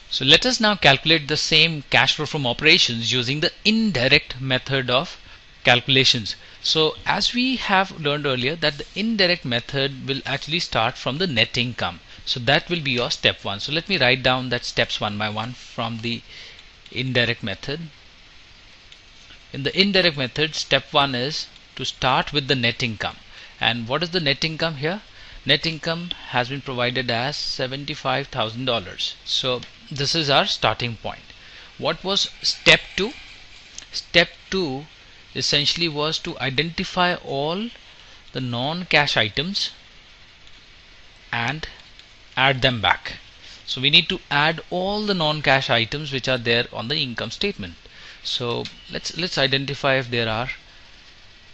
So let us now calculate the same cash flow from operations using the indirect method of calculations. So as we have learned earlier that the indirect method will actually start from the net income. So that will be your step 1. So let me write down that steps one by one from the indirect method. In the indirect method, step 1 is to start with the net income. And what is the net income here? Net income has been provided as $75,000. So this is our starting point. What was step 2? Step 2 essentially was to identify all the non-cash items and add them back. So we need to add all the non-cash items which are there on the income statement. So let's identify if there are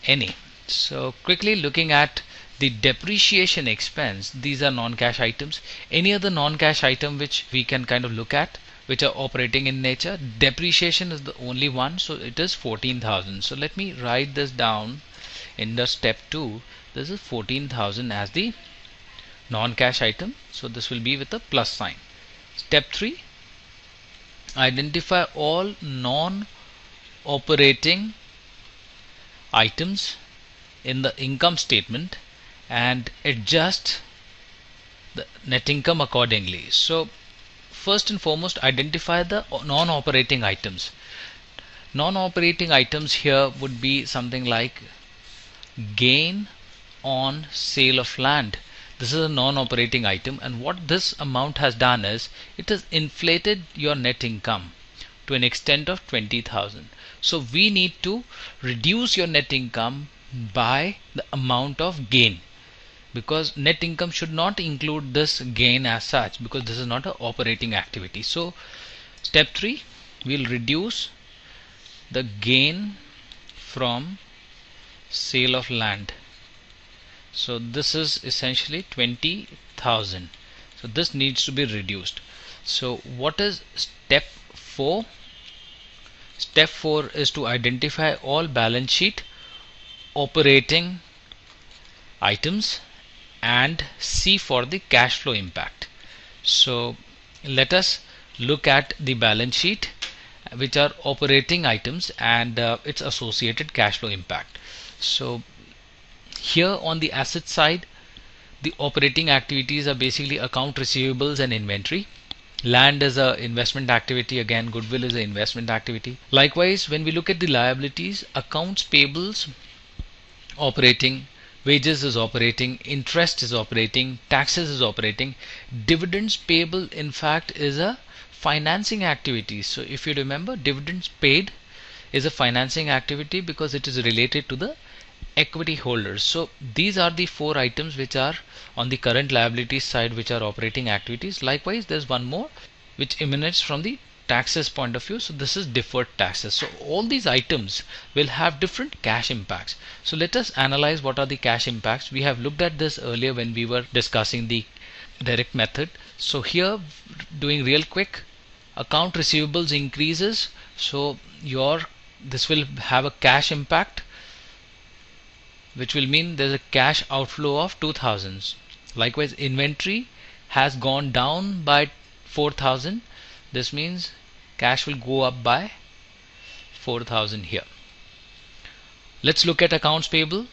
any. So quickly looking at the depreciation expense, these are non-cash items. Any other non-cash item which we can kind of look at which are operating in nature, depreciation is the only one, so it is 14,000. So let me write this down in the step 2. This is 14,000 as the non-cash item, so this will be with a plus sign. Step 3, identify all non-operating items in the income statement and adjust the net income accordingly. So first and foremost, identify the non-operating items. Non-operating items here would be something like gain on sale of land. This is a non-operating item, and what this amount has done is it has inflated your net income to an extent of 20,000. So we need to reduce your net income by the amount of gain, because net income should not include this gain as such, because this is not an operating activity. So step 3, we'll reduce the gain from sale of land. So this is essentially 20,000. So this needs to be reduced. So what is step 4? Step 4 is to identify all balance sheet operating items and see for the cash flow impact. So let us look at the balance sheet which are operating items and its associated cash flow impact. So here on the asset side, the operating activities are basically account receivables and inventory. Land is a investment activity, again goodwill is an investment activity. Likewise, when we look at the liabilities, accounts payables operating, wages is operating, interest is operating, taxes is operating, dividends payable in fact is a financing activity. So if you remember, dividends paid is a financing activity because it is related to the equity holders. So these are the 4 items which are on the current liabilities side, which are operating activities. Likewise, there's one more which emanates from the taxes point of view. So this is deferred taxes. So all these items will have different cash impacts. So let us analyze what are the cash impacts. We have looked at this earlier when we were discussing the direct method. So here, doing real quick, account receivables increases, so this will have a cash impact, which will mean there's a cash outflow of 2,000. Likewise, inventory has gone down by 4,000. This means cash will go up by 4,000 here. Let's look at accounts payable.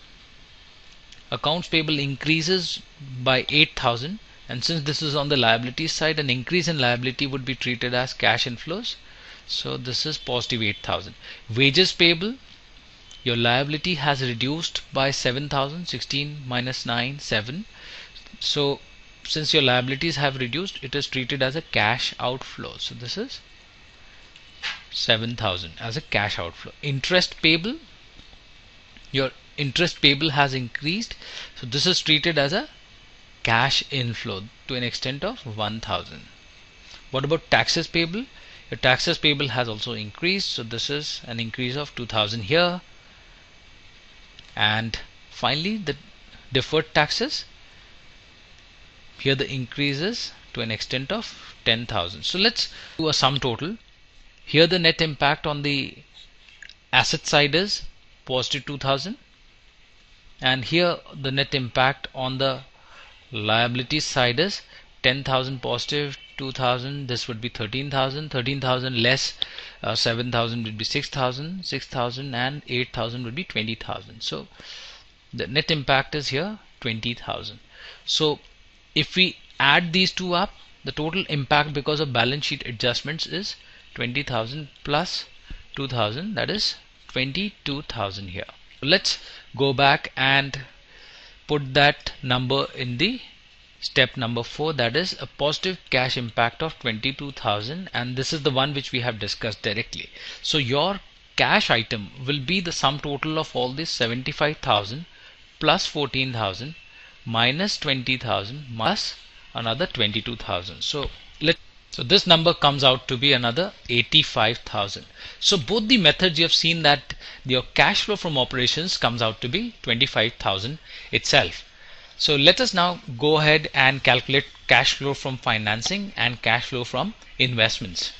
Accounts payable increases by 8,000, and since this is on the liability side, an increase in liability would be treated as cash inflows. So this is positive 8,000. Wages payable, your liability has reduced by 7,000. 16 minus 9, 7. So since your liabilities have reduced, it is treated as a cash outflow. So this is 7,000 as a cash outflow. Interest payable, your interest payable has increased, so this is treated as a cash inflow to an extent of 1,000. What about taxes payable? Your taxes payable has also increased, so this is an increase of 2,000 here. And finally, the deferred taxes, here the increase is to an extent of 10,000. So let's do a sum total. Here the net impact on the asset side is positive 2,000, and here the net impact on the liability side is 10,000 positive, 2,000, this would be 13,000, 13,000 less 7,000 would be 6,000, 6,000 and 8,000 would be 20,000. So the net impact is here 20,000. So if we add these two up, the total impact because of balance sheet adjustments is 20,000 plus 2,000, that is 22,000 here. Let's go back and put that number in the step number 4, that is a positive cash impact of 22,000, and this is the one which we have discussed directly. So your cash item will be the sum total of all this 75,000 plus 14,000 minus 20,000 plus another 22,000. So this number comes out to be another 85,000. So both the methods you have seen that your cash flow from operations comes out to be 25,000 itself. So let us now go ahead and calculate cash flow from financing and cash flow from investments.